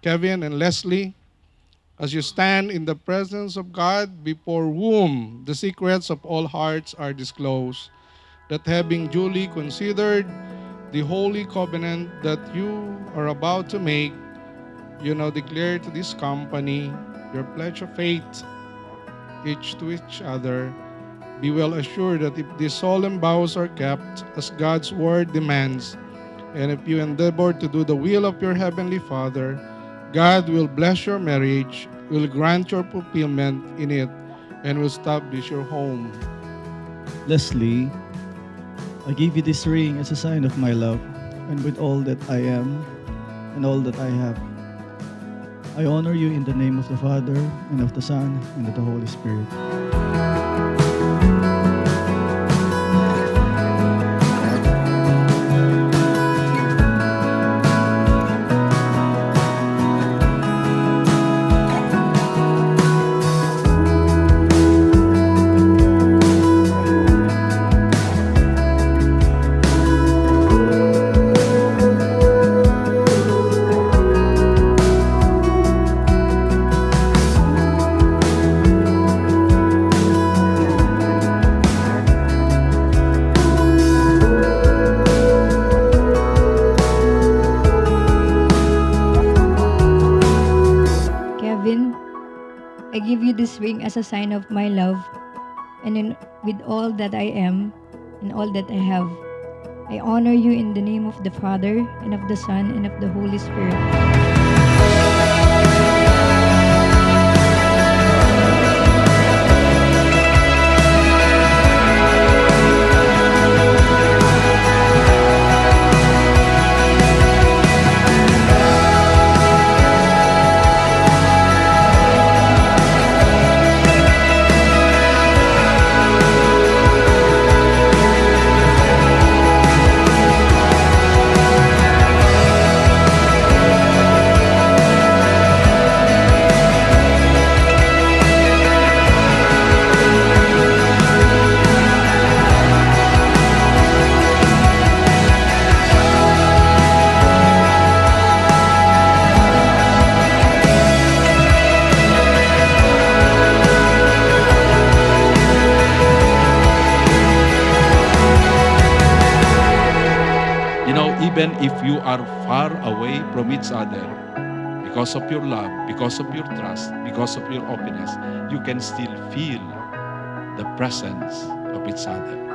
Kevin and Leslie, as you stand in the presence of God, before whom the secrets of all hearts are disclosed, that having duly considered the holy covenant that you are about to make, you now declare to this company your pledge of faith, each to each other. Be well assured that if these solemn vows are kept as God's word demands, and if you endeavor to do the will of your heavenly Father, God will bless your marriage, will grant your fulfillment in it, and will establish your home. Leslie, I give you this ring as a sign of my love, and with all that I am and all that I have, I honor you in the name of the Father, and of the Son, and of the Holy Spirit. Kevin, I give you this ring as a sign of my love, and with all that I am and all that I have, I honor you in the name of the Father, and of the Son, and of the Holy Spirit. Even if you are far away from each other, because of your love, because of your trust, because of your openness, you can still feel the presence of each other.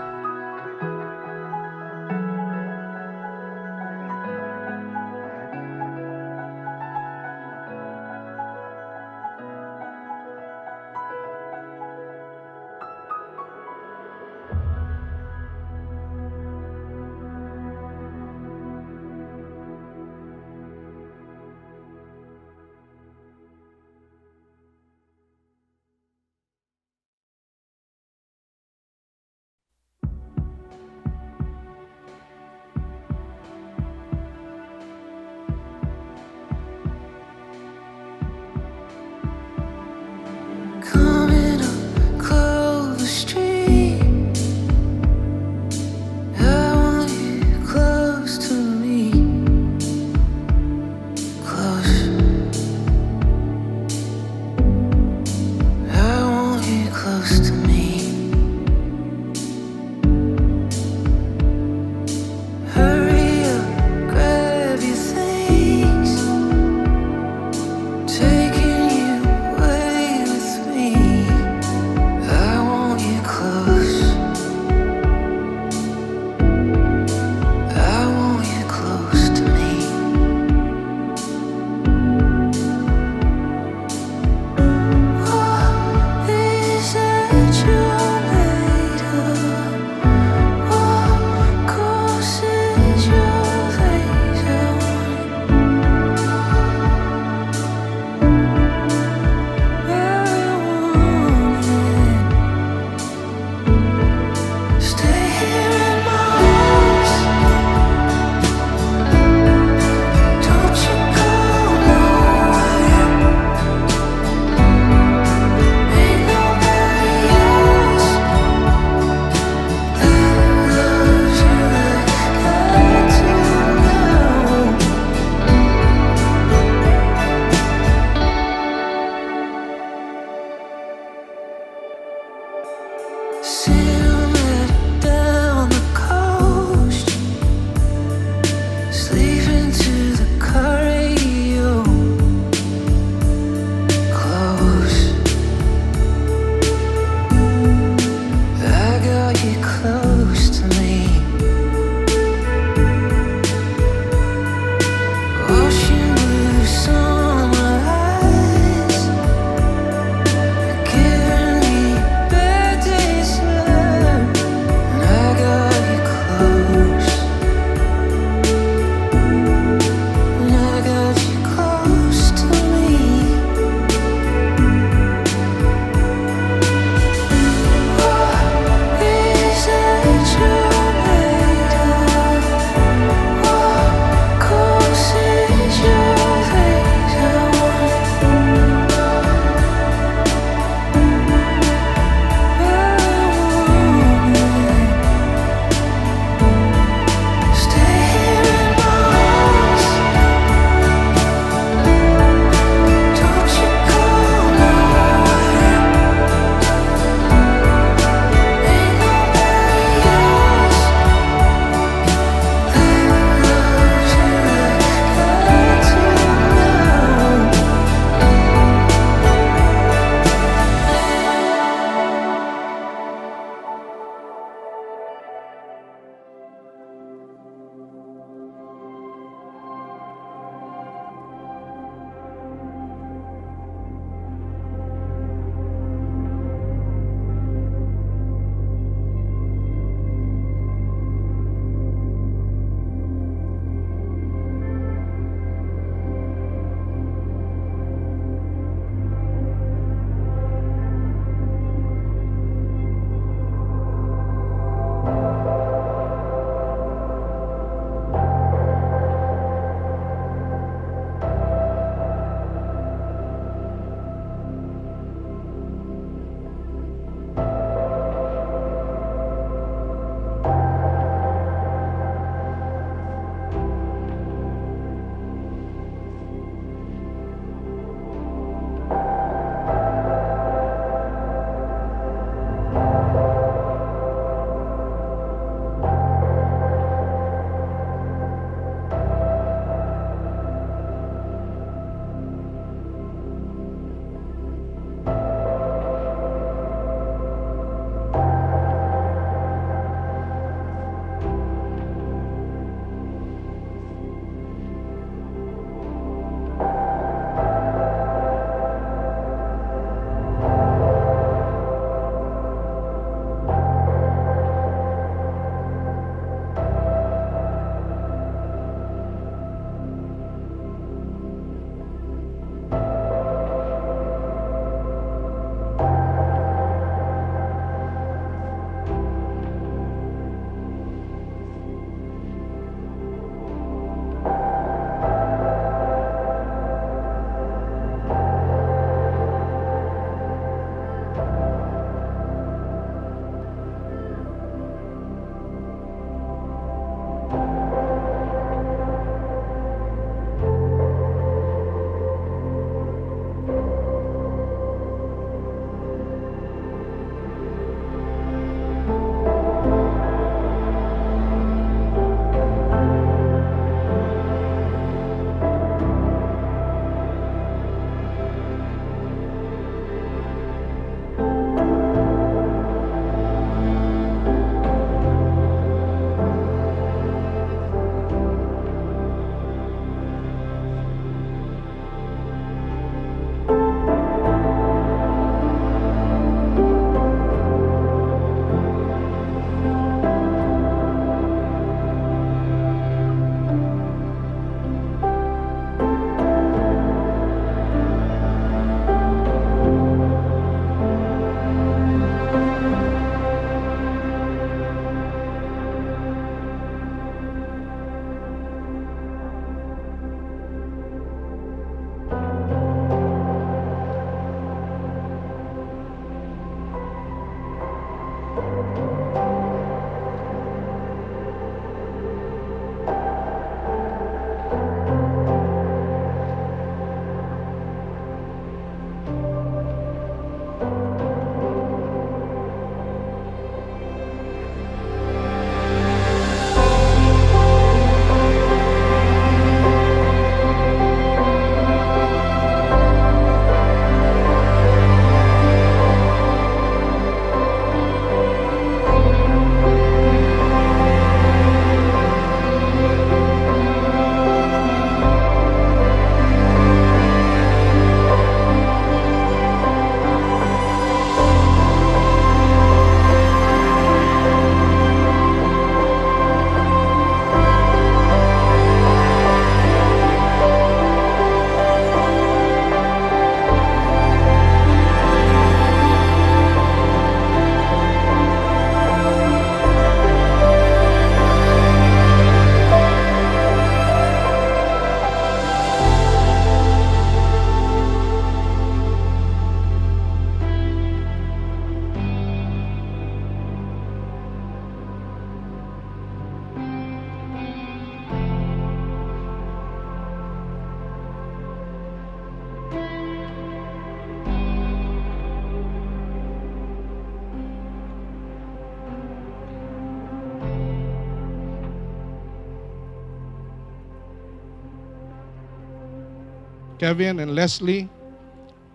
Kevin and Leslie,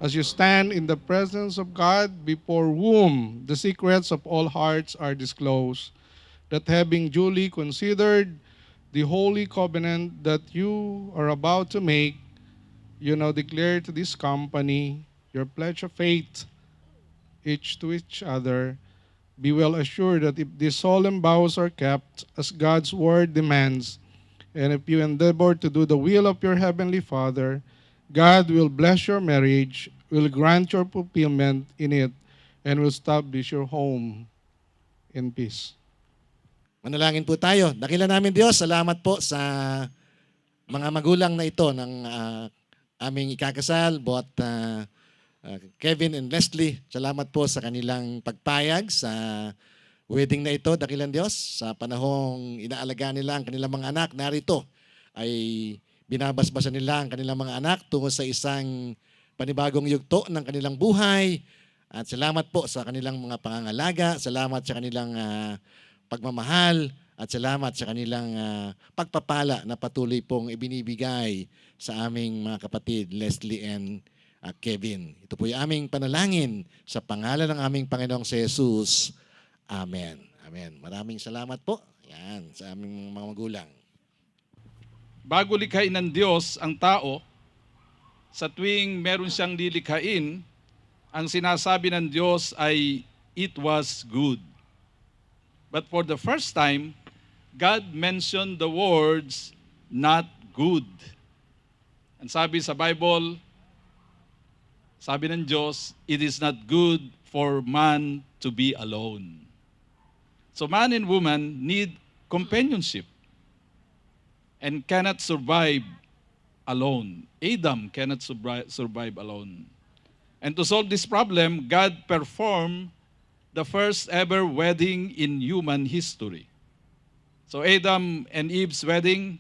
as you stand in the presence of God, before whom the secrets of all hearts are disclosed, that having duly considered the holy covenant that you are about to make, you now declare to this company your pledge of faith, each to each other. Be well assured that if these solemn vows are kept, as God's word demands, and if you endeavor to do the will of your heavenly Father, God will bless your marriage, will grant your fulfillment in it, and will establish your home in peace. Manalangin po tayo. Dakila namin Diyos, salamat po sa mga magulang na ito ng aming ikakasal, both Kevin and Leslie. Salamat po sa kanilang pagpayag sa wedding na ito, dakilang Diyos. Sa panahong inaalagaan nila ang kanilang mga anak, narito ay binabasbasan nila ang kanilang mga anak tungo sa isang panibagong yugto ng kanilang buhay. At salamat po sa kanilang mga pangangalaga, salamat sa kanilang pagmamahal, at salamat sa kanilang pagpapala na patuloy pong ibinibigay sa aming mga kapatid, Leslie and Kevin. Ito po yung aming panalangin sa pangalan ng aming Panginoong si Jesus. Amen. Amen. Maraming salamat po. Yan, sa aming mga magulang. Bago likhain ng Diyos ang tao, sa tuwing meron siyang lilikhain, ang sinasabi ng Diyos ay, it was good. But for the first time, God mentioned the words, not good. And sabi sa Bible, sabi ng Diyos, it is not good for man to be alone. So man and woman need companionship and cannot survive alone. Adam cannot survive alone. And to solve this problem, God performed the first ever wedding in human history. So Adam and Eve's wedding,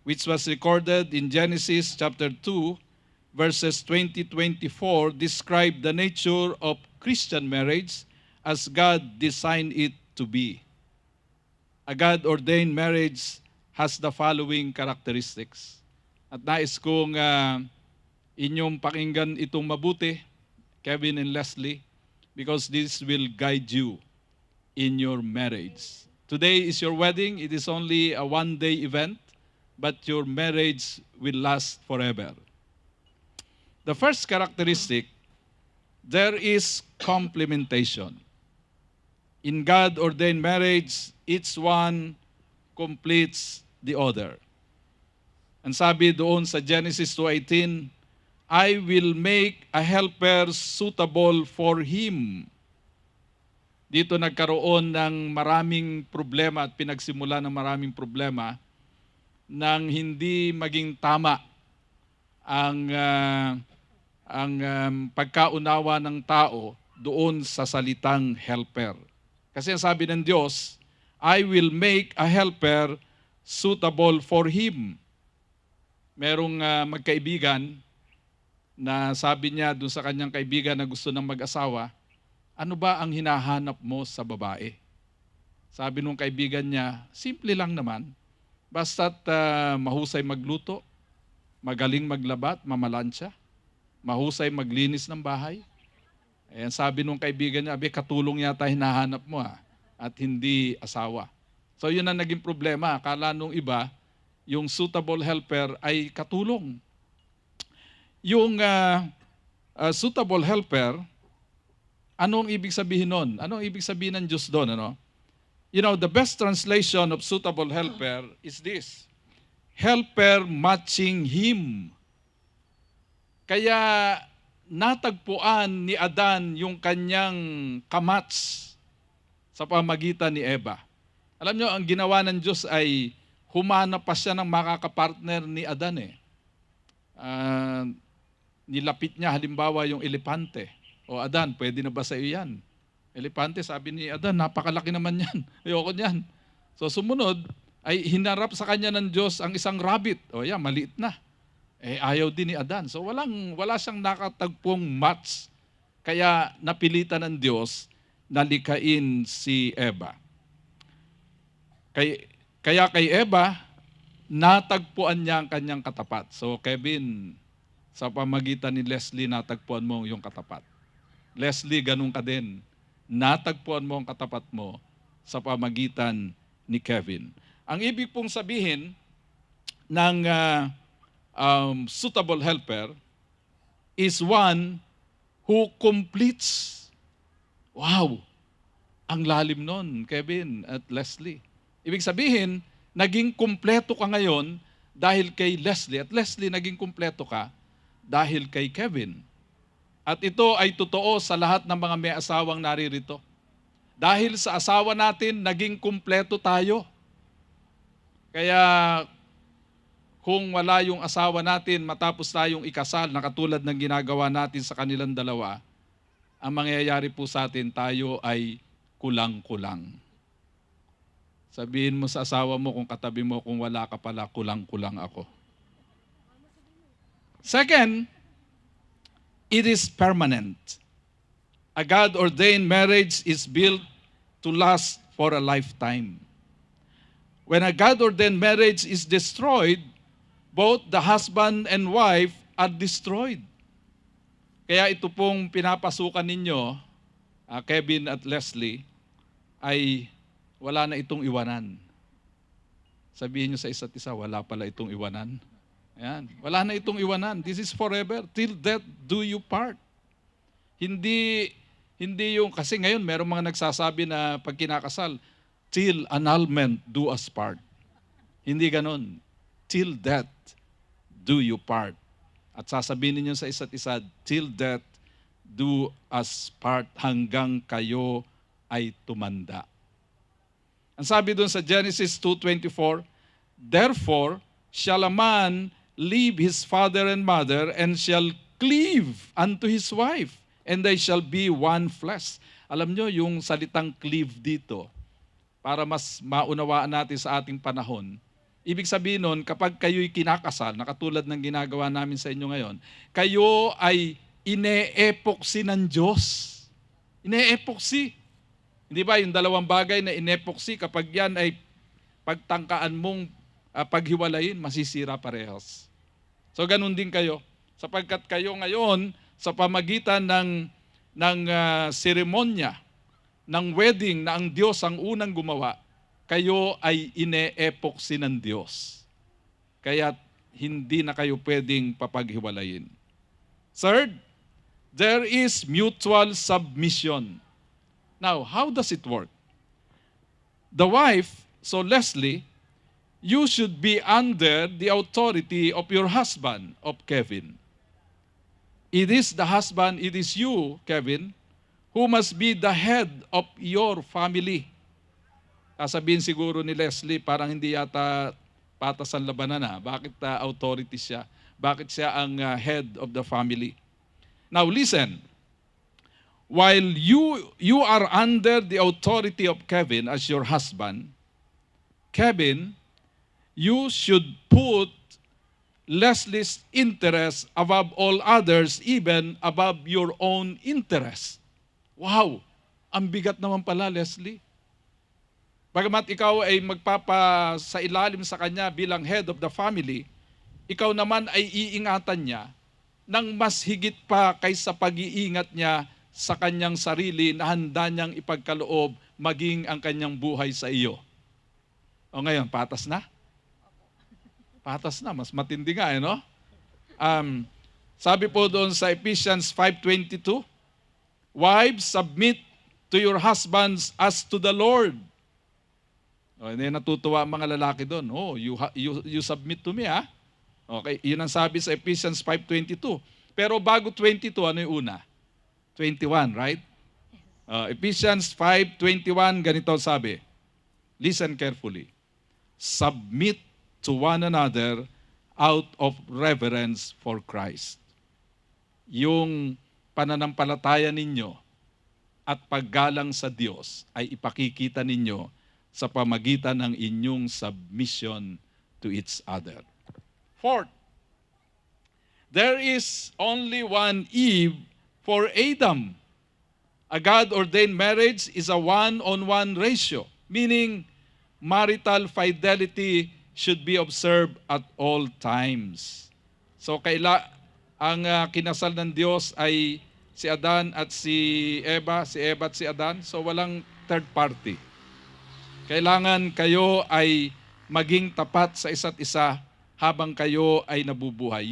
which was recorded in Genesis chapter 2, verses 20-24, describe the nature of Christian marriage as God designed it to be. A God-ordained marriage has the following characteristics. At nais kong inyong pakinggan itong mabuti, Kevin and Leslie, because this will guide you in your marriage. Today is your wedding. It is only a one-day event, but your marriage will last forever. The first characteristic, there is complementation. In God-ordained marriage, each one completes the other. And sabi doon sa Genesis 2:18, I will make a helper suitable for him. Dito nagkaroon ng maraming problema at pinagsimula ng maraming problema nang hindi maging tama ang pagkaunawa ng tao doon sa salitang helper. Kasi ang sabi ng Diyos, I will make a helper suitable for him. Merong magkaibigan na sabi niya doon sa kanyang kaibigan na gusto ng mag-asawa, ano ba ang hinahanap mo sa babae? Sabi nung kaibigan niya, simple lang naman. Basta't mahusay magluto, magaling maglabat, mamalansya, mahusay maglinis ng bahay. Ayan, sabi nung kaibigan niya, katulong yata hinahanap mo at hindi asawa. So yun ang naging problema. Akala nung iba, yung suitable helper ay katulong. Yung suitable helper, anong ibig sabihin nun? Anong ibig sabihin ng Diyos doon? Ano? You know, the best translation of suitable helper is this. Helper matching him. Kaya natagpuan ni Adan yung kanyang kamats sa pamagitan ni Eva. Alam nyo, ang ginawa ng Diyos ay humanap pa siya ng makakapartner ni Adan nilapit niya halimbawa yung elepante. O Adan, pwede na ba sa iyo yan? Elepante, sabi ni Adan, napakalaki naman yan. Ayoko niyan. So sumunod, ay hinarap sa kanya ng Diyos ang isang rabbit. O yan, maliit na. Ayaw din ni Adan. So wala siyang nakatagpong match. Kaya napilitan ng Diyos na likhain si Eva. Kaya kay Eva, natagpuan niya ang kanyang katapat. So Kevin, sa pamagitan ni Leslie, natagpuan mo yung katapat. Leslie, ganun ka din. Natagpuan mo ang katapat mo sa pamagitan ni Kevin. Ang ibig pong sabihin ng suitable helper is one who completes. Wow! Ang lalim nun, Kevin at Leslie. Ibig sabihin, naging kumpleto ka ngayon dahil kay Leslie. At Leslie, naging kumpleto ka dahil kay Kevin. At ito ay totoo sa lahat ng mga may asawang naririto. Dahil sa asawa natin, naging kumpleto tayo. Kaya kung wala yung asawa natin matapos tayong ikasal na katulad ng ginagawa natin sa kanilang dalawa, ang mangyayari po sa atin, tayo ay kulang-kulang. Sabihin mo sa asawa mo, kung katabi mo, kung wala ka pala, kulang-kulang ako. Second, it is permanent. A God-ordained marriage is built to last for a lifetime. When a God-ordained marriage is destroyed, both the husband and wife are destroyed. Kaya ito pong pinapasukan ninyo, Kevin at Leslie, ay wala na itong iwanan. Sabihin nyo sa isa't isa, wala pala itong iwanan. Ayan. Wala na itong iwanan. This is forever. Till death do you part. Hindi yung, kasi ngayon merong mga nagsasabi na pag kinakasal, till annulment do us part. Hindi ganon. Till death do you part. At sasabihin ninyo sa isa't isa, till death do us part, hanggang kayo ay tumanda. Ang sabi doon sa Genesis 2:24, therefore shall a man leave his father and mother and shall cleave unto his wife, and they shall be one flesh. Alam nyo, yung salitang cleave dito, para mas maunawaan natin sa ating panahon, ibig sabihin nun, kapag kayo'y kinakasal, na katulad ng ginagawa namin sa inyo ngayon, kayo ay ine-epoxy ng Diyos. Ine-epoxy. Hindi ba, yung dalawang bagay na ine-epoxy, kapag yan ay pagtangkaan mong paghiwalayin, masisira parehas. So ganun din kayo. Sapagkat kayo ngayon, sa pamagitan ng seremonya, ng wedding na ang Diyos ang unang gumawa, kayo ay ine-epoxy ng Diyos. Kaya hindi na kayo pwedeng papaghiwalayin. Third, there is mutual submission. Now, how does it work? The wife, so Leslie, you should be under the authority of your husband, of Kevin. It is the husband, it is you, Kevin, who must be the head of your family. Sasabihin siguro ni Leslie, parang hindi yata patas ang labanan na. Bakit authority siya? Bakit siya ang head of the family? Now listen, while you are under the authority of Kevin as your husband, Kevin, you should put Leslie's interest above all others, even above your own interest. Wow! Ang bigat naman pala, Leslie. Bagamat ikaw ay sa ilalim sa kanya bilang head of the family, ikaw naman ay iingatan niya ng mas higit pa kaysa pag-iingat niya sa kanyang sarili na handa niyang ipagkaloob maging ang kanyang buhay sa iyo. O ngayon, patas na? Patas na, mas matindi nga, no? Sabi po doon sa Ephesians 5:22, wives, submit to your husbands as to the Lord. O, hindi natutuwa ang mga lalaki doon. Oh, you submit to me, ha? Okay, yun ang sabi sa Ephesians 5:22. Pero bago 22, ano yung una? 21, right? Ephesians 5:21, ganito sabi. Listen carefully. Submit to one another out of reverence for Christ. Yung pananampalataya ninyo at paggalang sa Diyos ay ipakikita ninyo sa pamagitan ng inyong submission to each other. Fourth, there is only one Eve for Adam. A God-ordained marriage is a one-on-one ratio, meaning marital fidelity should be observed at all times. So ang kinasal ng Diyos ay si Adan at si Eva at si Adan. So walang third party. Kailangan kayo ay maging tapat sa isa't isa habang kayo ay nabubuhay.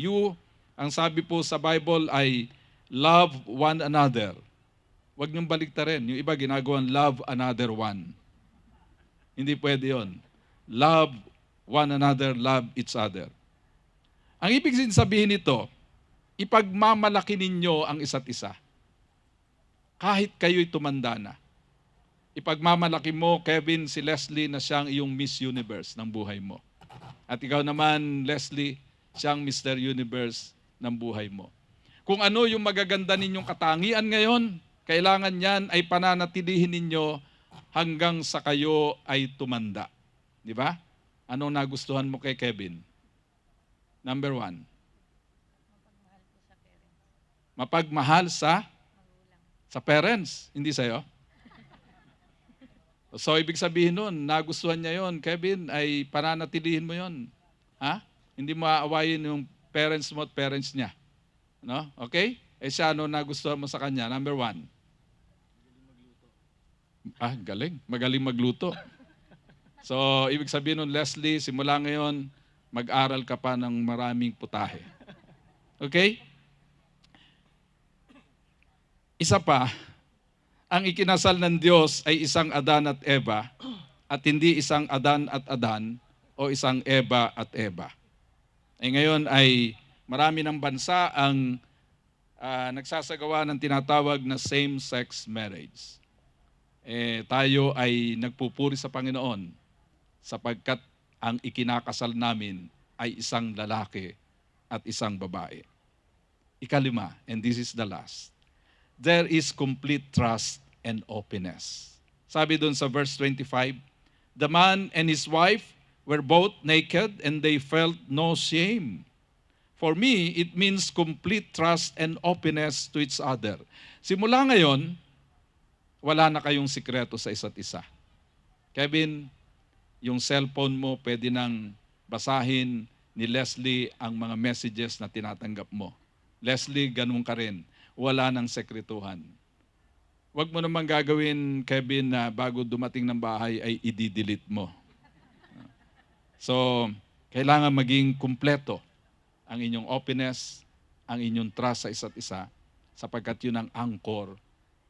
Ang sabi po sa Bible ay love one another. Huwag niyong baliktarin. Yung iba ginagawang love another one. Hindi pwede yon. Love one another, love each other. Ang ibig sabihin nito, ipagmamalaki ninyo ang isa't isa. Kahit kayo'y tumanda na. Ipagmamalaki mo, Kevin, si Leslie na siyang iyong Miss Universe ng buhay mo. At ikaw naman, Leslie, siyang Mr. Universe ng buhay mo. Kung ano yung magaganda ninyong katangian ngayon, kailangan yan ay pananatilihin ninyo hanggang sa kayo ay tumanda. Di ba? Anong nagustuhan mo kay Kevin? Number 1. Mapagmahal sa parents, hindi sa'yo. So, ibig sabihin nun, nagustuhan niya yon, Kevin, ay pananatilihin mo yon. Ha? Hindi mo aawayin yung parents mo at parents niya. No? Okay? Siya, ano nagustuhan mo sa kanya? Number 1. Galing. Magaling magluto. So, ibig sabihin nun, Leslie, simula ngayon, mag-aral ka pa ng maraming putahe. Okay? Isa pa, ang ikinasal ng Diyos ay isang Adan at Eva at hindi isang Adan at Adan o isang Eva at Eva. Ngayon ay marami ng bansa ang nagsasagawa ng tinatawag na same-sex marriage. Tayo ay nagpupuri sa Panginoon sapagkat ang ikinakasal namin ay isang lalaki at isang babae. Ikalima, and this is the last, there is complete trust and openness. Sabi doon sa verse 25, the man and his wife were both naked and they felt no shame. For me, it means complete trust and openness to each other. Simula ngayon, wala na kayong sikreto sa isa't isa. Kevin, yung cellphone mo pwede nang basahin ni Leslie ang mga messages na tinatanggap mo. Leslie, ganun ka rin. Wala nang sekretuhan. Huwag mo naman gagawin, Kevin, na bago dumating ng bahay ay i-delete mo. So, kailangan maging kumpleto ang inyong openness, ang inyong trust sa isa't isa, sapagkat yun ang anchor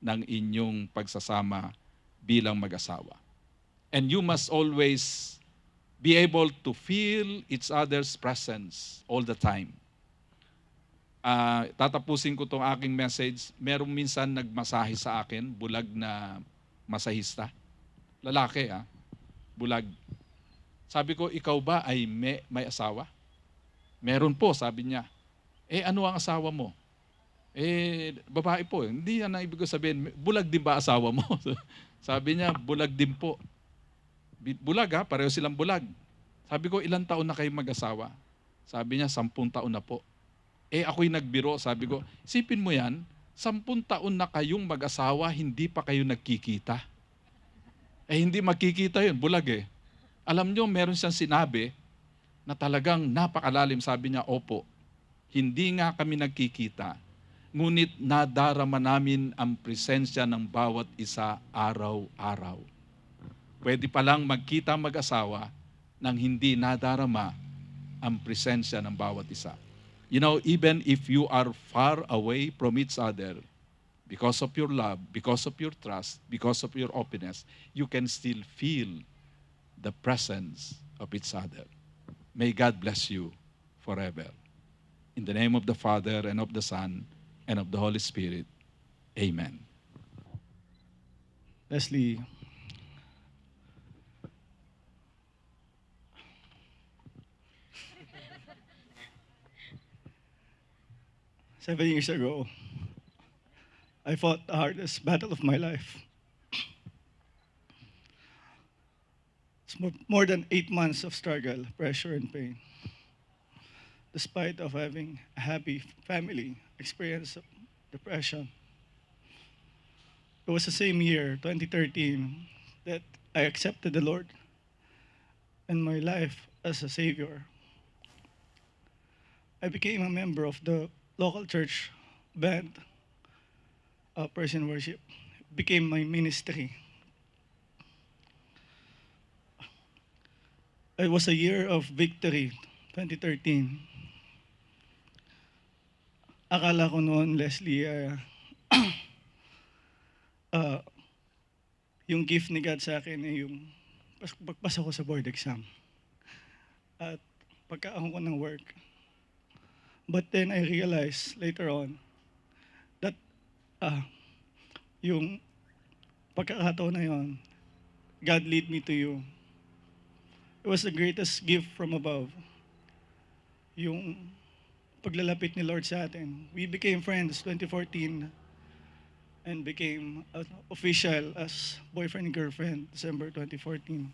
ng inyong pagsasama bilang mag-asawa. And you must always be able to feel each other's presence all the time. Tatapusin ko itong aking message. Merong minsan nagmasahe sa akin, bulag na masahista. Lalaki, bulag. Sabi ko, ikaw ba ay may asawa? Meron po, sabi niya. Ano ang asawa mo? Babae po. Hindi yan ang ibig ko sabihin. Bulag din ba asawa mo? Sabi niya, bulag din po. Bulag pareho silang bulag. Sabi ko, ilang taon na kayo mag-asawa? Sabi niya, 10 taon na po. Ako'y nagbiro, sabi ko, isipin mo yan, 10 taon na kayong mag-asawa, hindi pa kayo nagkikita. Hindi magkikita yun, bulag Alam nyo, meron siyang sinabi na talagang napakalalim. Sabi niya, opo, hindi nga kami nagkikita, ngunit nadarama namin ang presensya ng bawat isa araw-araw. Pwede palang magkita mag-asawa nang hindi nadarama ang presensya ng bawat isa. You know, even if you are far away from each other, because of your love, because of your trust, because of your openness, you can still feel the presence of each other. May God bless you forever. In the name of the Father, and of the Son, and of the Holy Spirit. Amen. Leslie, seven years ago, I fought the hardest battle of my life. It's more than 8 months of struggle, pressure, and pain. Despite of having a happy family, experience of depression. It was the same year, 2013, that I accepted the Lord in my life as a Savior. I became a member of the local church band, praise and worship, became my ministry. It was a year of victory, 2013. Akala ko noon, Leslie, yung gift ni God sa akin ay yung pagpasa ko sa board exam. At pagkaahon ko ng work. But then I realized later on that yung pagkakataon na yon, God lead me to you. It was the greatest gift from above. Yung paglalapit ni Lord sa atin. We became friends 2014 and became official as boyfriend and girlfriend December 2014.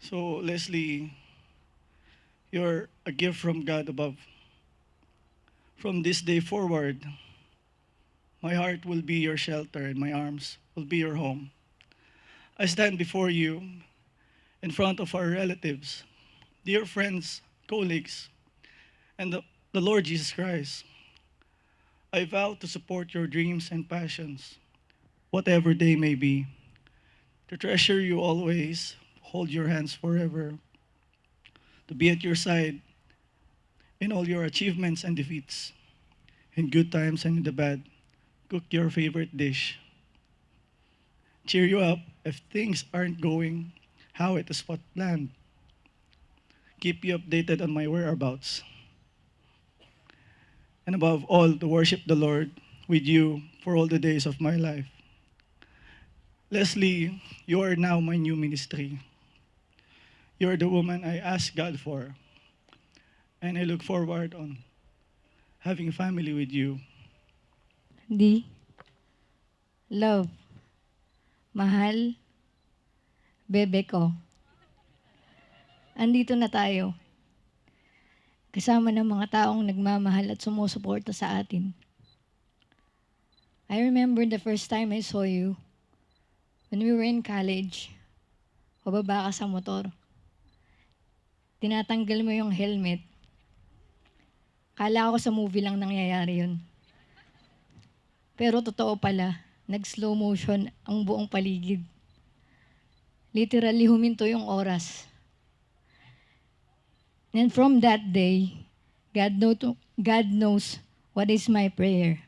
So, Leslie, you're a gift from God above. From this day forward, my heart will be your shelter and my arms will be your home. I stand before you in front of our relatives, dear friends, colleagues, and the Lord Jesus Christ. I vow to support your dreams and passions, whatever they may be, to treasure you always, hold your hands forever, to be at your side in all your achievements and defeats, in good times and in the bad, cook your favorite dish, cheer you up if things aren't going how it is planned, keep you updated on my whereabouts, and above all, to worship the Lord with you for all the days of my life. Leslie, you are now my new ministry. You are the woman I asked God for, and I look forward on having a family with you. D. Love. Mahal. Bebe ko. Andito na tayo. Kasama ng mga taong nagmamahal at sumusuporta sa atin. I remember the first time I saw you when we were in college. Pababa ka sa motor. Tinatanggal mo yung helmet. Kala ko sa movie lang nangyayari yun. Pero totoo pala, nag-slow motion ang buong paligid. Literally huminto yung oras. And from that day, God knows what is my prayer.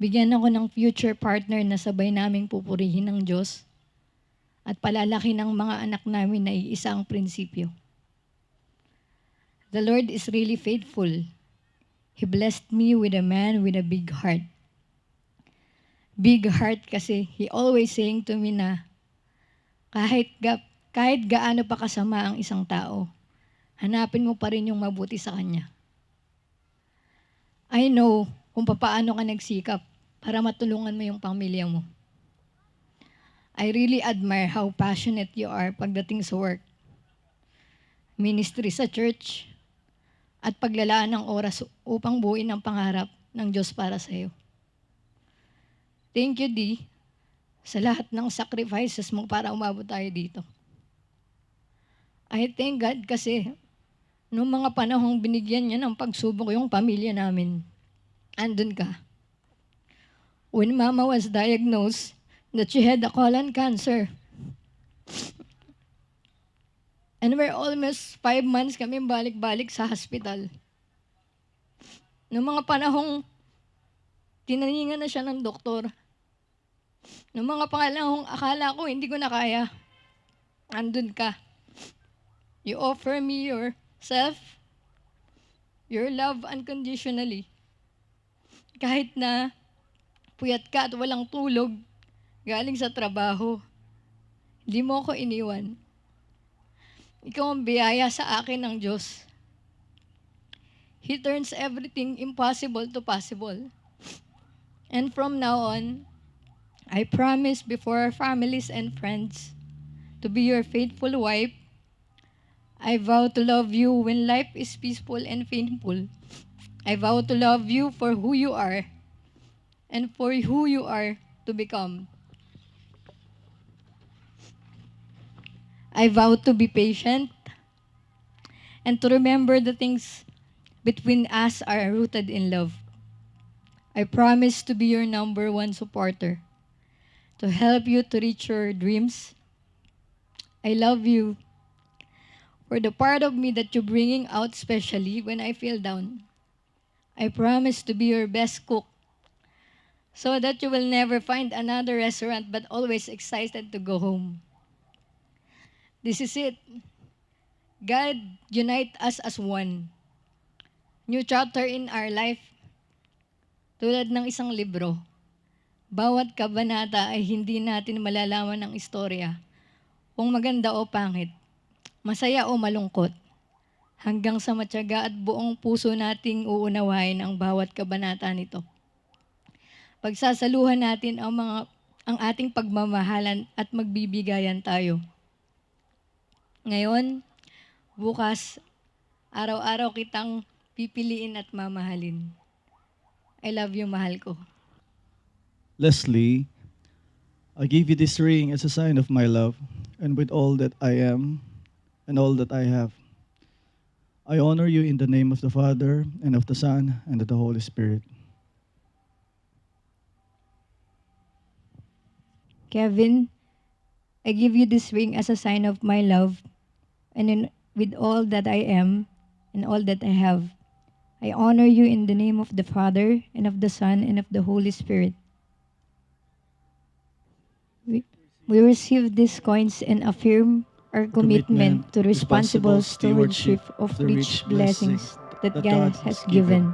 Bigyan ako ng future partner na sabay naming pupurihin ng Diyos at palalaki ng mga anak namin na iisa ang prinsipyo. The Lord is really faithful. He blessed me with a man with a big heart. Big heart kasi He always saying to me na kahit gaano pa kasama ang isang tao, hanapin mo pa rin yung mabuti sa kanya. I know kung paano ka nagsikap para matulungan mo yung pamilya mo. I really admire how passionate you are pagdating sa work, ministry sa church, at paglalaan ng oras upang buuin ang pangarap ng Diyos para sa iyo. Thank you, D, sa lahat ng sacrifices mo para umabot tayo dito. I thank God kasi noong mga panahong binigyan niya ng pagsubok yung pamilya namin, andun ka. When Mama was diagnosed that she had a colon cancer, and we're almost 5 months kami balik-balik sa hospital. Noong mga panahong tinaningan na siya ng doktor, noong mga pangalahong akala ko hindi ko na kaya, andun ka. You offer me yourself, your love unconditionally. Kahit na puyat ka at walang tulog, galing sa trabaho, hindi mo ako iniwan. Ikaw ang biyaya sa akin ng Diyos. He turns everything impossible to possible. And from now on, I promise before our families and friends to be your faithful wife. I vow to love you when life is peaceful and painful. I vow to love you for who you are and for who you are to become. I vow to be patient and to remember the things between us are rooted in love. I promise to be your number one supporter, to help you to reach your dreams. I love you for the part of me that you're bringing out, especially when I feel down. I promise to be your best cook, so that you will never find another restaurant but always excited to go home. This is it. God, unite us as one. New chapter in our life, tulad ng isang libro. Bawat kabanata ay hindi natin malalaman ang istorya, kung maganda o pangit, masaya o malungkot, hanggang sa matyaga at buong puso nating uunawain ang bawat kabanata nito. Pagsasaluhan natin ang ating pagmamahalan at magbibigayan tayo. Ngayon, bukas, araw-araw kitang pipiliin at mamahalin. I love you, mahal ko. Leslie, I give you this ring as a sign of my love, and with all that I am and all that I have, I honor you in the name of the Father, and of the Son, and of the Holy Spirit. Kevin, I give you this ring as a sign of my love, and with all that I am and all that I have, I honor you in the name of the Father, and of the Son, and of the Holy Spirit. We receive these coins and affirm our commitment to responsible stewardship of the rich blessings that God has given.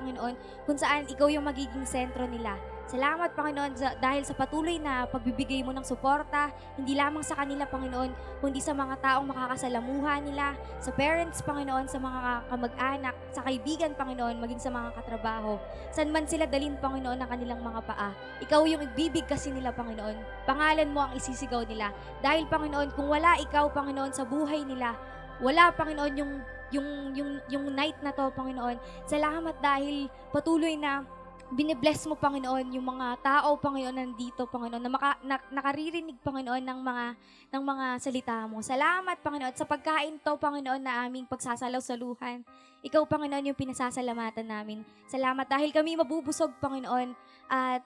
Panginoon, kung saan ikaw yung magiging sentro nila. Salamat, Panginoon, dahil sa patuloy na pagbibigay mo ng suporta, hindi lamang sa kanila, Panginoon, kundi sa mga taong makakasalamuha nila, sa parents, Panginoon, sa mga kamag-anak, sa kaibigan, Panginoon, maging sa mga katrabaho. San man sila dalhin, Panginoon, ng kanilang mga paa. Ikaw yung ibibig kasi nila, Panginoon. Pangalan mo ang isisigaw nila. Dahil, Panginoon, kung wala ikaw, Panginoon, sa buhay nila, wala, Panginoon, yung night na to, Panginoon. Salamat dahil patuloy na binibless mo, Panginoon, yung mga tao, Panginoon, nandito, Panginoon, na nakaririnig, Panginoon, ng mga salita mo. Salamat, Panginoon, sa pagkain to, Panginoon, na aming pagsasalaw-saluhan. Ikaw, Panginoon, yung pinasasalamatan namin. Salamat dahil kami mabubusog, Panginoon, at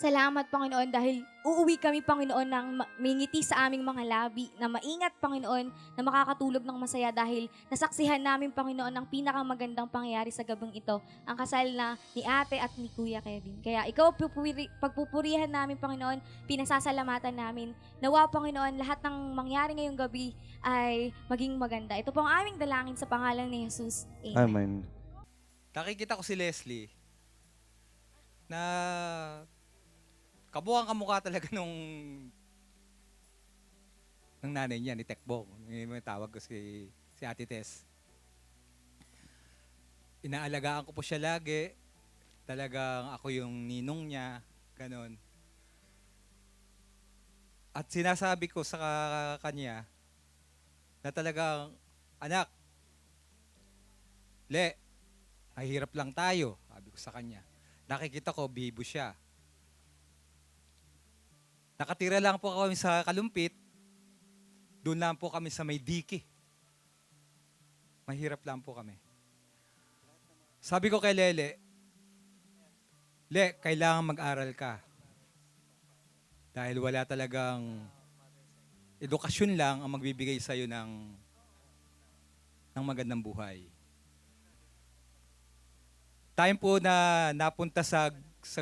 salamat, Panginoon, dahil uuwi kami, Panginoon, ng may ngiti sa aming mga labi, na maingat, Panginoon, na makakatulog ng masaya dahil nasaksihan namin, Panginoon, ang pinakamagandang pangyayari sa gabing ito, ang kasal na ni Ate at ni Kuya Kevin. Kaya ikaw, pagpupurihan namin, Panginoon, pinasasalamatan namin. Nawa, Panginoon, lahat ng mangyari ngayong gabi ay maging maganda. Ito po ang aming dalangin sa pangalan ni Jesus. Amen. Amen. Nakikita ko si Leslie na kabuhang kamukha talaga ng nanay niya, ni Tekbong. Yung tawag ko si Ate Tess. Inaalagaan ko po siya lagi. Talagang ako yung ninong niya. Ganon. At sinasabi ko sa kanya na talagang, anak, Le, mahirap lang tayo. Sabi ko sa kanya. Nakikita ko, bibo siya. Nakatira lang po kami sa Kalumpit. Doon lang po kami sa may diki. Mahirap lang po kami. Sabi ko kay Lele, Le, kailangan mag-aral ka. Dahil wala talagang edukasyon lang ang magbibigay sa'yo ng magandang buhay. Time po na napunta sa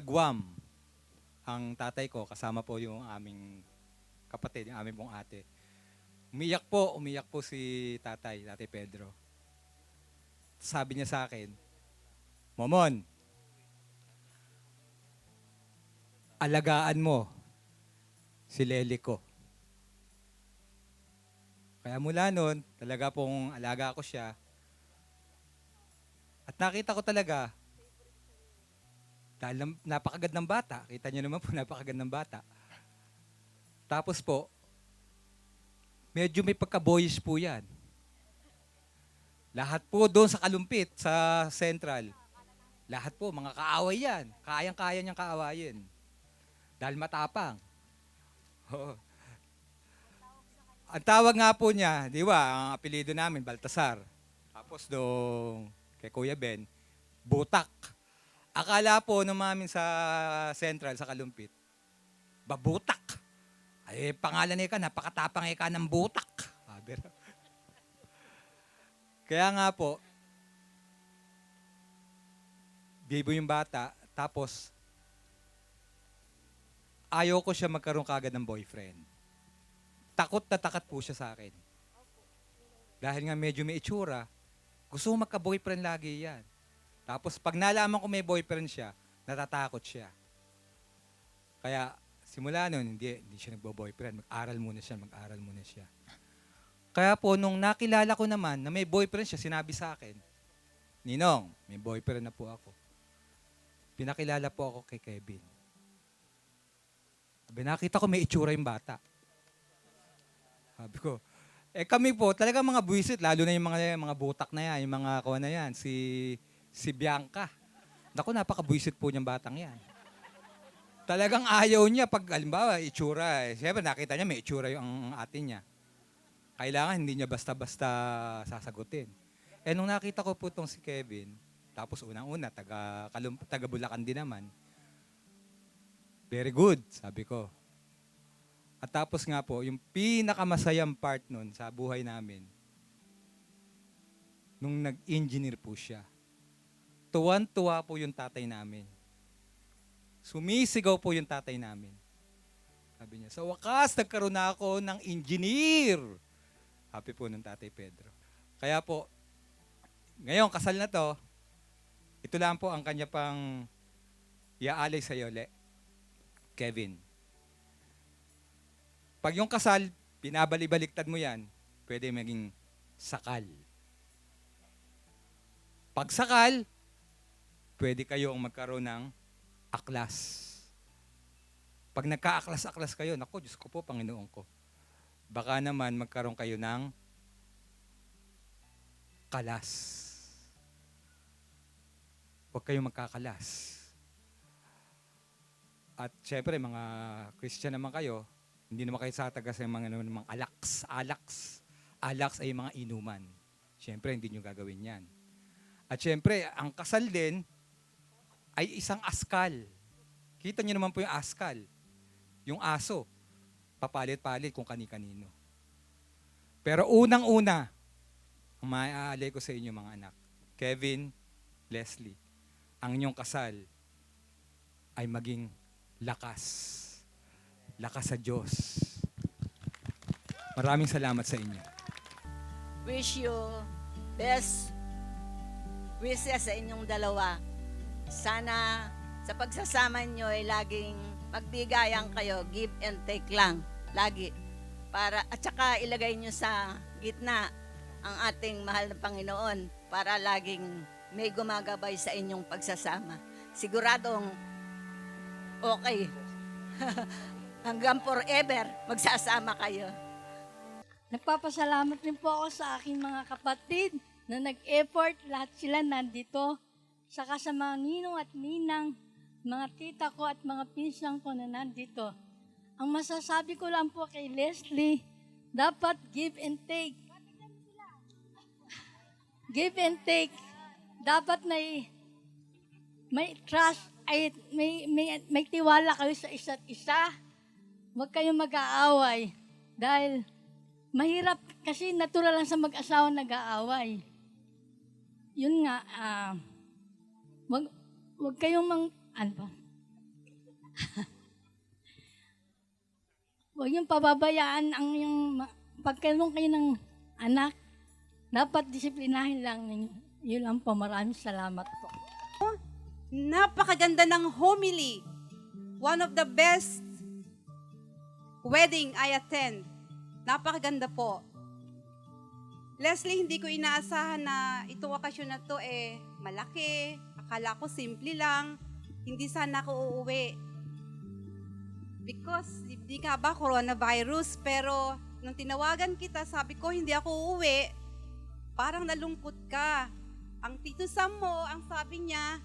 Guam, ang tatay ko, kasama po yung aming kapatid, yung aming pong ate. Umiyak po si Tatay Pedro. Sabi niya sa akin, Momon, alagaan mo si Lele ko. Kaya mula noon, talaga pong alaga ko siya. At nakita ko talaga, dahil napakagad ng bata, kita niyo naman po, napakagad ng bata. Tapos po, medyo may pagka-boyish po yan. Lahat po doon sa Kalumpit, sa Central, lahat po, mga kaaway yan. Kayang-kaya niyang kaawayin. Dahil matapang. Oo. Ang tawag nga po niya, di ba, ang apelido namin, Baltasar. Tapos doon, kay Kuya Ben, Butak. Akala po nung mamin sa Central, sa Kalumpit, Babutak. Ay, pangalan niya ka, napakatapang ka ng butak. Sabi raw. Kaya nga po, bibo yung bata, tapos ayaw ko siya magkaroon kagad ng boyfriend. Takot na takot po siya sa akin. Dahil nga medyo may itsura, gusto ko magka-boyfriend lagi yan. Tapos pag nalaman ko may boyfriend siya, natatakot siya. Kaya simula noon, hindi siya nagbo-boyfriend. Mag-aral muna siya. Kaya po, nung nakilala ko naman na may boyfriend siya, sinabi sa akin, Ninong, may boyfriend na po ako. Pinakilala po ako kay Kevin. Sabi, nakita ko may itsura yung bata. Sabi ko, kami po, talaga mga buwisit, lalo na yung mga butak na yan, yung mga kuha na yan, si Bianca. Naku, napaka-buwisit po niyang batang yan. Talagang ayaw niya pag, halimbawa, itsura. Siyempre, nakita niya may itsura yung atin niya. Kailangan hindi niya basta-basta sasagutin. Nung nakita ko po itong si Kevin, tapos unang-una, taga Bulacan din naman, very good, sabi ko. At tapos nga po, yung pinakamasayang part nun sa buhay namin, nung nag-engineer po siya. Tuwan-tuwa po yung tatay namin. Sumisigaw po yung tatay namin. Sabi niya, sa wakas, nagkaroon na ako ng engineer. Happy po ng Tatay Pedro. Kaya po, ngayon, kasal na to, Ito lang po ang kanya pang iaalay sa iyo, Kevin. Pag yung kasal, pinabali-baliktad mo yan, pwede maging sakal. Pag sakal, pwede kayong magkaroon ng aklas. Pag nagka-aklas-aklas kayo, naku, Diyos ko po, Panginoon ko, baka naman magkaroon kayo ng kalas. Huwag kayong magkakalas. At syempre, mga Christian naman kayo, hindi naman kayo satagas ng mga alaks. Alaks ay mga inuman. Syempre, hindi nyo gagawin yan. At syempre, ang kasal din ay isang askal. Kita nyo naman po yung askal. Yung aso, papalit-palit kung kani-kanino. Pero unang-una, ang maaalay ko sa inyo mga anak, Kevin, Leslie, ang inyong kasal ay maging lakas. Lakas sa Diyos. Maraming salamat sa inyo. Wish you best wishes sa inyong dalawa. Sana sa pagsasama nyo ay laging magbigayan kayo, give and take lang, lagi. At saka ilagay nyo sa gitna ang ating mahal na Panginoon para laging may gumagabay sa inyong pagsasama. Siguradong okay. Hanggang forever, magsasama kayo. Nagpapasalamat din po ako sa aking mga kapatid na nag-effort, lahat sila nandito. Saka sa mga ninong at ninang, mga tita ko at mga pinsang ko na nandito. Ang masasabi ko lang po kay Leslie, dapat give and take. Give and take. Dapat may trust, ay may tiwala kayo sa isa't isa. Huwag kayong mag-aaway. Dahil mahirap kasi natural lang sa mag-asawa nag-aaway. Yun nga, wag kayong huwag yung pababayaan ang yung pagkaroon kayo ng anak. Dapat disiplinahin lang ninyo. Yun lang po. Maraming salamat po. Napakaganda ng homily. One of the best wedding I attend. Napakaganda po. Leslie, hindi ko inaasahan na itong okasyon na to malaki. Akala ko simple lang. Hindi sana ako uuwi. Because, hindi nga ba coronavirus, pero nung tinawagan kita, sabi ko hindi ako uuwi. Parang nalungkot ka. Ang Tito Sam mo, ang sabi niya,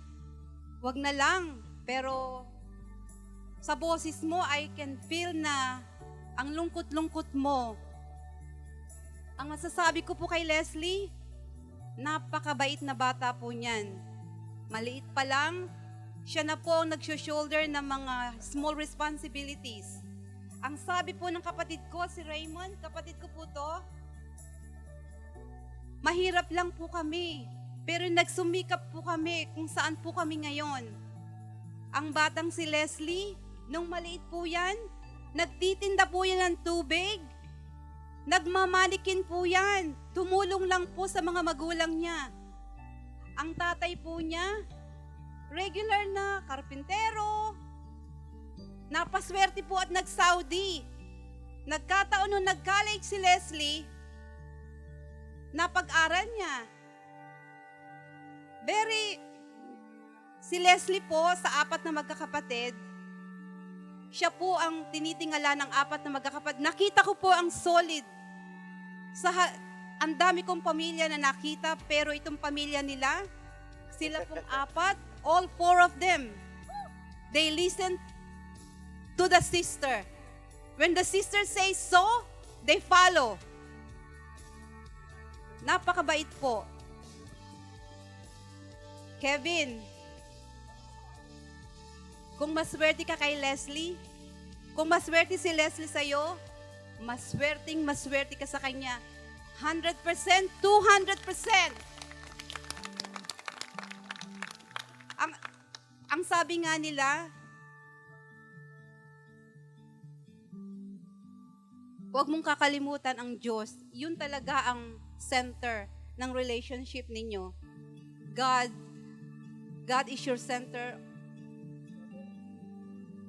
wag na lang. Pero sa boses mo, I can feel na ang lungkot-lungkot mo. Ang masasabi ko po kay Leslie, napakabait na bata po niyan. Maliit pa lang, siya na po ang nag-shoulder ng mga small responsibilities. Ang sabi po ng kapatid ko, si Raymond, kapatid ko po to, mahirap lang po kami, pero nagsumikap po kami kung saan po kami ngayon. Ang batang si Leslie, nung maliit po yan, nagtitinda po yan ng tubig, nagmamanikin po yan, tumulong lang po sa mga magulang niya. Ang tatay po niya, regular na karpintero, napaswerte po at nag-Saudi. Nagkataon nung nag-college si Leslie, napag-aral niya. Si Leslie po, sa 4 na magkakapatid, siya po ang tinitingala ng 4 na magkakapatid. Nakita ko po ang solid. Ang dami kong pamilya na nakita, pero itong pamilya nila, sila pong 4, all 4 of them, they listen to the sister. When the sister says so, they follow. Napakabait po. Kevin, kung maswerte ka kay Leslie, kung maswerte si Leslie sa'yo, maswerte ka sa kanya. 100%, 200%. Ang sabi nga nila, huwag mong kakalimutan ang Diyos. Yun talaga ang center ng relationship ninyo. God God is your center.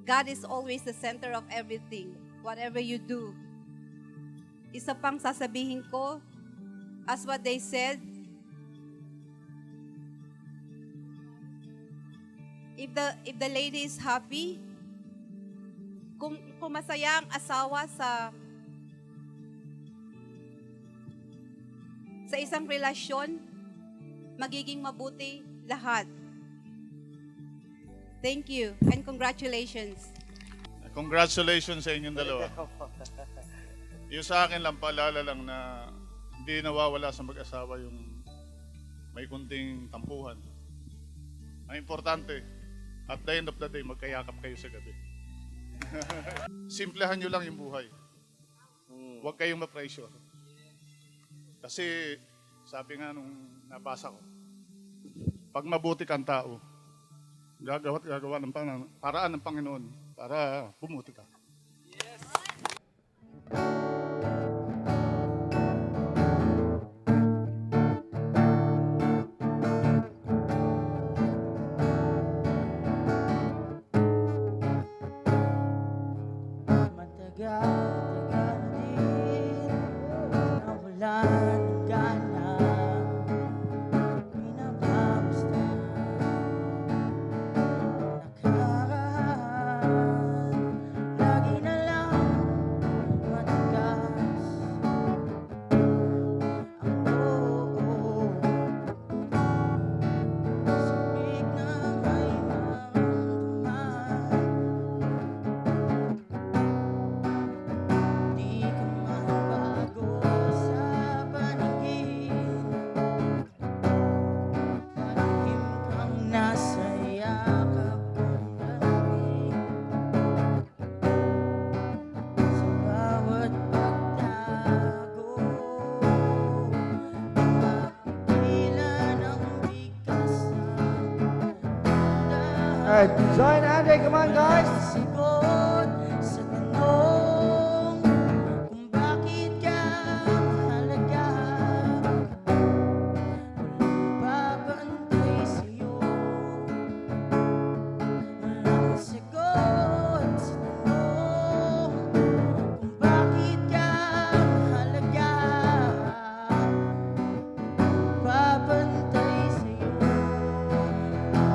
God is always the center of everything, whatever you do. Isa pang sasabihin ko, as what they said, if the lady is happy, kung masaya ang asawa sa isang relasyon, magiging mabuti lahat. Thank you and congratulations. Congratulations sa inyong dalawa. Yung sa akin lang, paalala lang na hindi nawawala sa mag-asawa yung may kunting tampuhan. Ang importante, at the end of the day, magkayakap kayo sa gabi. Simplahan nyo lang yung buhay. Huwag kayong ma-pressure. Kasi, sabi nga nung nabasa ko, pag mabuti kang tao, gagawa ng paraan ng Panginoon para bumuti ka. Matagal-tagal din na wala ng gana, pinapagusta nakaraan. Lagi na lang matigas ang loob, sabik na may maramdaman. Di ka man bago sa paningin, palihim kang nasa yakap kong lamig. Sa bawat pagtago, di mapigilan ang bigkas ng Alright, join Andre, come on guys! sigot sa tanong kung bakit ka mahalaga. Walang babantay sa'yo, walang sagot sa tanong kung bakit ka mahalaga. Babantay sa'yo,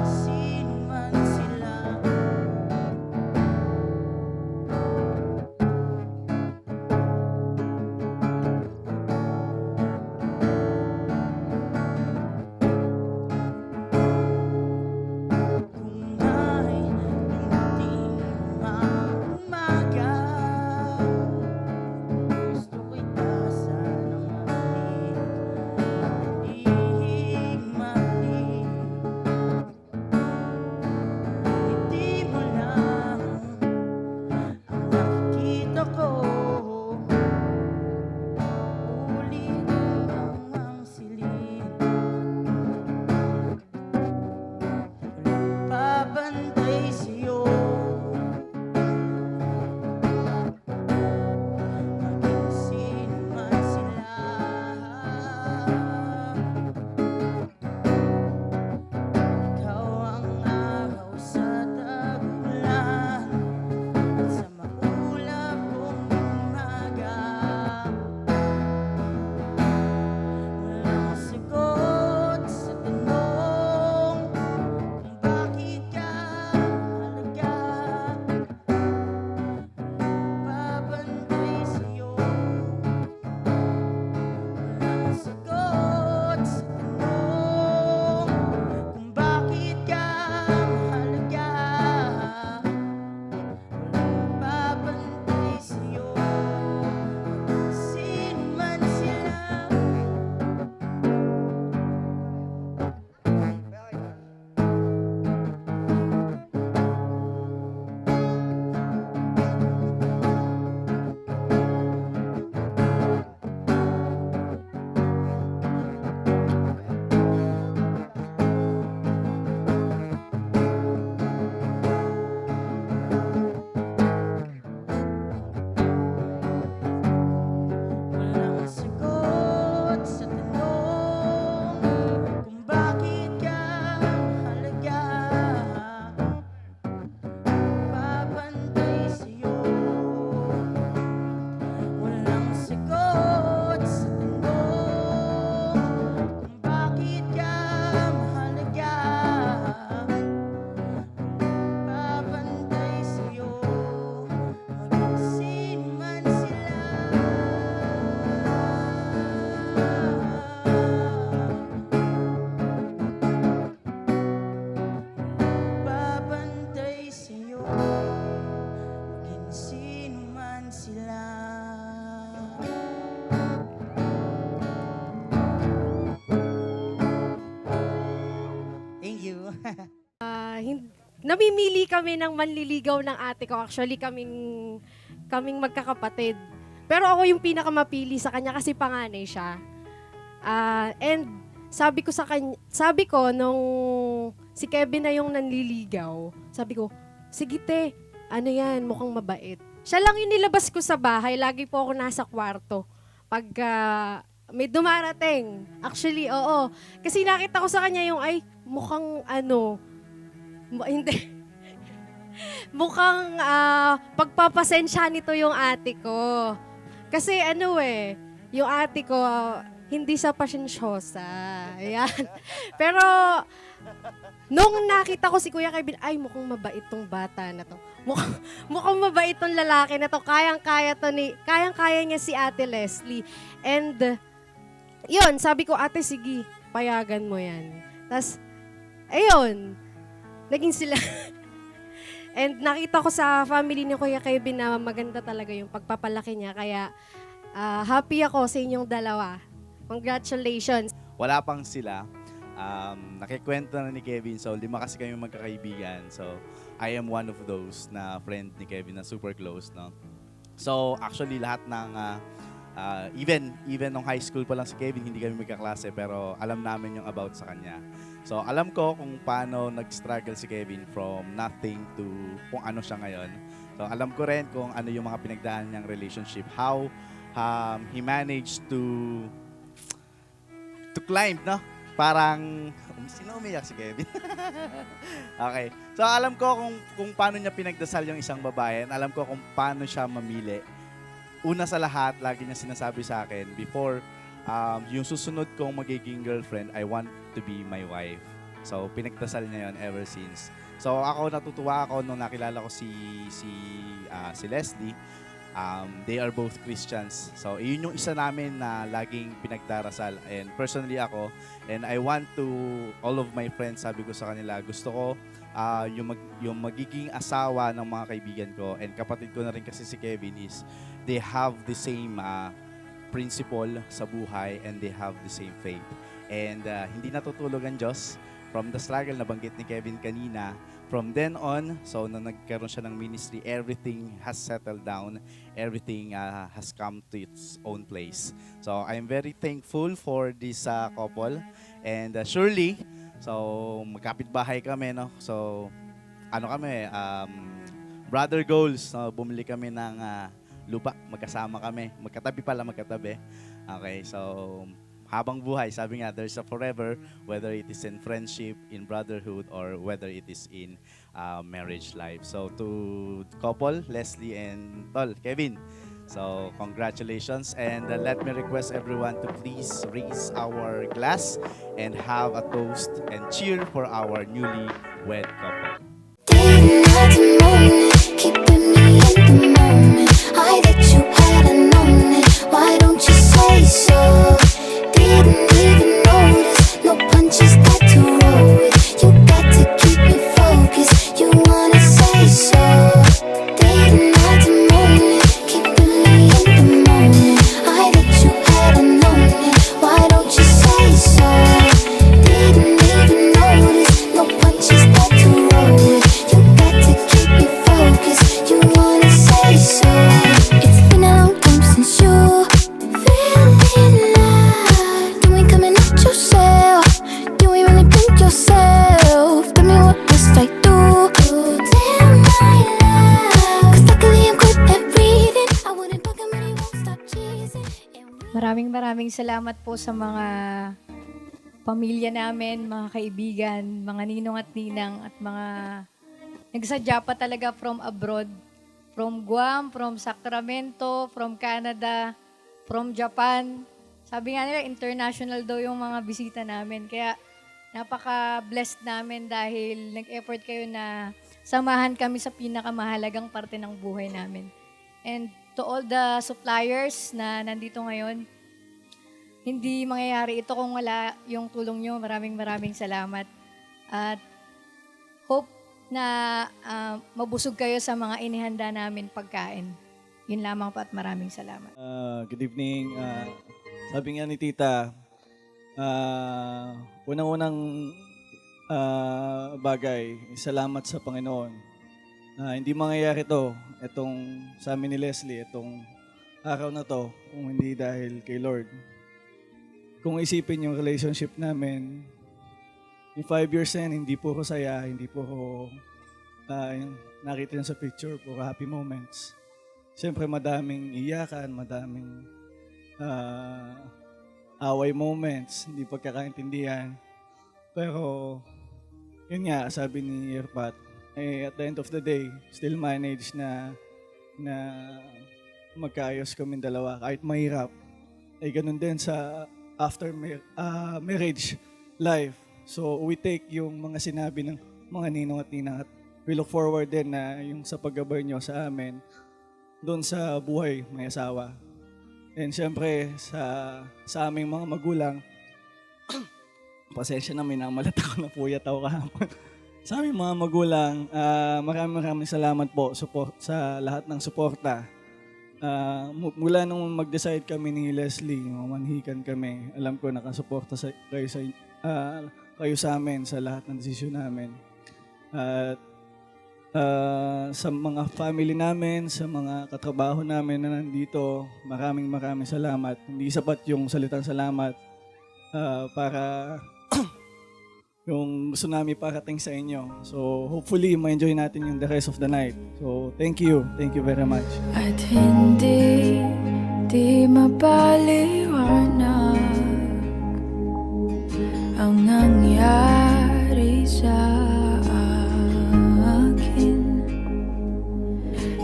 sino man sila. Namimili kami ng manliligaw ng ate ko. Actually, kaming magkakapatid. Pero ako yung pinakamapili sa kanya kasi panganay siya. And sabi ko nung si Kevin na yung nanliligaw, sabi ko, sige te, ano yan, mukhang mabait. Siya lang yung nilabas ko sa bahay. Lagi po ako nasa kwarto. Pag may dumarating. Actually, oo. Kasi nakita ko sa kanya yung, ay, mukhang hindi. Mukhang pagpapasensya nito yung ate ko. Kasi yung ate ko, hindi siya pasensyosa. Ayan. Pero, nung nakita ko si Kuya Kevin, ay, mukhang mabait tong bata na to. Mukhang mabait tong lalaki na to. Kayang-kaya niya si Ate Leslie. And, yun, sabi ko, ate, sige, payagan mo yan. Tapos, ayun, naging sila. And nakita ko sa family ni Kuya Kevin na maganda talaga yung pagpapalaki niya. Kaya, happy ako sa inyong dalawa. Congratulations. Wala pang sila. Nakikwento na ni Kevin, so 5 kasi kami magkakaibigan. So, I am one of those na friend ni Kevin na super close, no? So, actually, lahat ng, even nung high school pa lang si Kevin, hindi kami magkaklase, pero alam namin yung about sa kanya. So, alam ko kung paano nag-struggle si Kevin from nothing to kung ano siya ngayon. So, alam ko rin kung ano yung mga pinagdaan niyang relationship, how he managed to climb, no? Parang, sino umiyak si Kevin? Okay. So, alam ko kung paano niya pinagdasal yung isang babae. Alam ko kung paano siya mamili. Una sa lahat, lagi niya sinasabi sa akin, before yung susunod kong magiging girlfriend, I want to be my wife. So, pinagdasal niya yun ever since. So, natutuwa ako nung nakilala ko si Leslie. They are both Christians. So, yun yung isa namin na laging pinagdarasal. And personally ako, and I want to, all of my friends, sabi ko sa kanila, gusto ko yung magiging asawa ng mga kaibigan ko. And kapatid ko na rin kasi si Kevin is, they have the same principle sa buhay and they have the same faith. And hindi natutulog ang Diyos. From the struggle na banggit ni Kevin kanina, from then on, so nung nagkaroon siya ng ministry, everything has settled down. Everything has come to its own place. So I'm very thankful for this couple. And surely, so magkapit-bahay kami, no? So brother goals, no? Bumili kami ng lupa, magkasama kami. Magkatabi. Okay, so habang buhay, sabi nga, there's a forever, whether it is in friendship, in brotherhood, or whether it is in marriage life. So to couple, Leslie and Kevin, so congratulations, and let me request everyone to please raise our glass and have a toast and cheer for our newly wed couple. Keeping me in the moment. I that you hadn't known it. Why don't you say so? Didn't even notice. No punches that to roll with. You got to keep me focused. You wanna say so? Didn't have the moment. Keeping me in the moment. I that you hadn't known it. Why don't you say so? Didn't even notice. No punches that to roll with. You got to keep me focused. You wanna say so? It's been a long time since you feeling alive. Then we coming at yourself. Then we really think yourself. Tell me what must I do to live my life? 'Cause luckily I'm good at reading. I wouldn't bug him and he won't stop cheesing. Maraming salamat po sa mga pamilya namin, mga kaibigan, mga ninong at ninang, at mga nagsadya pa talaga from abroad. From Guam, from Sacramento, from Canada, from Japan. Sabi nga nila, international daw yung mga bisita namin. Kaya napaka-blessed namin dahil nag-effort kayo na samahan kami sa pinakamahalagang parte ng buhay namin. And to all the suppliers na nandito ngayon, hindi mangyayari ito kung wala yung tulong nyo. Maraming salamat. At hope na mabusog kayo sa mga inihanda namin pagkain. Yun lamang po at maraming salamat. Good evening. Sabi nga ni Tita, unang-unang bagay. Salamat sa Panginoon. Hindi mangyayari itong sa amin ni Leslie, itong araw na to, kung hindi dahil kay Lord. Kung isipin yung relationship namin, yung 5 years na yan, hindi puro saya, hindi puro nakita yun sa picture, puro happy moments. Siyempre, madaming iyakan, madaming away moments, hindi pagkakaintindihan. Pero, yun nga, sabi ni Irpat, at the end of the day, still manage na magkaayos kaming dalawa. Kahit mahirap, ay ganun din sa after marriage life. So, we take yung mga sinabi ng mga ninong at ninang at we look forward din na yung sa paggabay nyo sa amin doon sa buhay may asawa. And syempre, sa aming mga magulang, pasensya na, minamalat ako, napuyat ako kahapon. Sa aming mga magulang, maraming salamat po sa lahat ng suporta. Mula nung mag-decide kami ni Leslie, mamanhikan kami, alam ko nakasuporta kayo sa amin sa lahat ng desisyon namin. At sa mga family namin, sa mga katrabaho namin na nandito, maraming salamat. Hindi sapat yung salitang salamat para yung gusto namin parating sa inyo. So hopefully ma-enjoy natin yung the rest of the night. So thank you very much. At hindi mapaliwanag ang nangyari sa akin.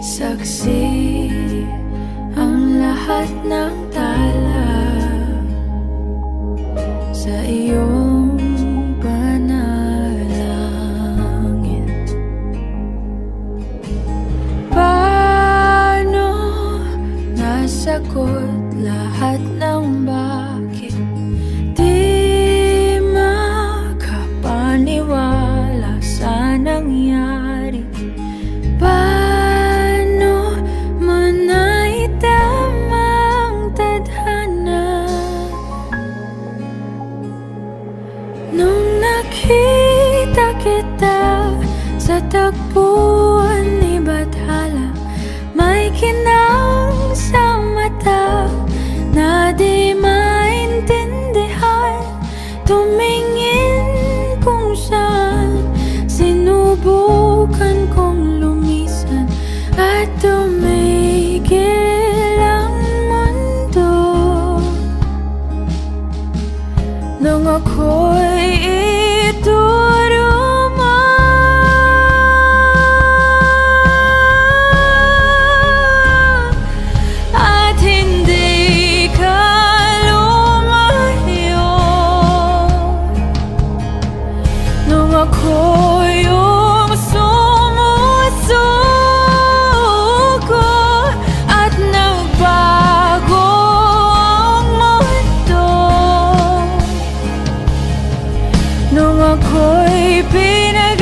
Saksi ang lahat ng tala sa iyong panalangin. Paano nasagot lahat ng bakit? Di makapaniwala sa nangyari. Paano mo naitamang tadhana nung nakita kita sa tagpuan ni Bathala? May kinang sa mata na di maintindihan. Tumingin kung saan sinubukan kong lumisan at tumigil ang mundo nung ako'y ituro mo. At hindi ka lumayo nung ako yung sumusuko at nagbago ang mundo nung ako'y pinag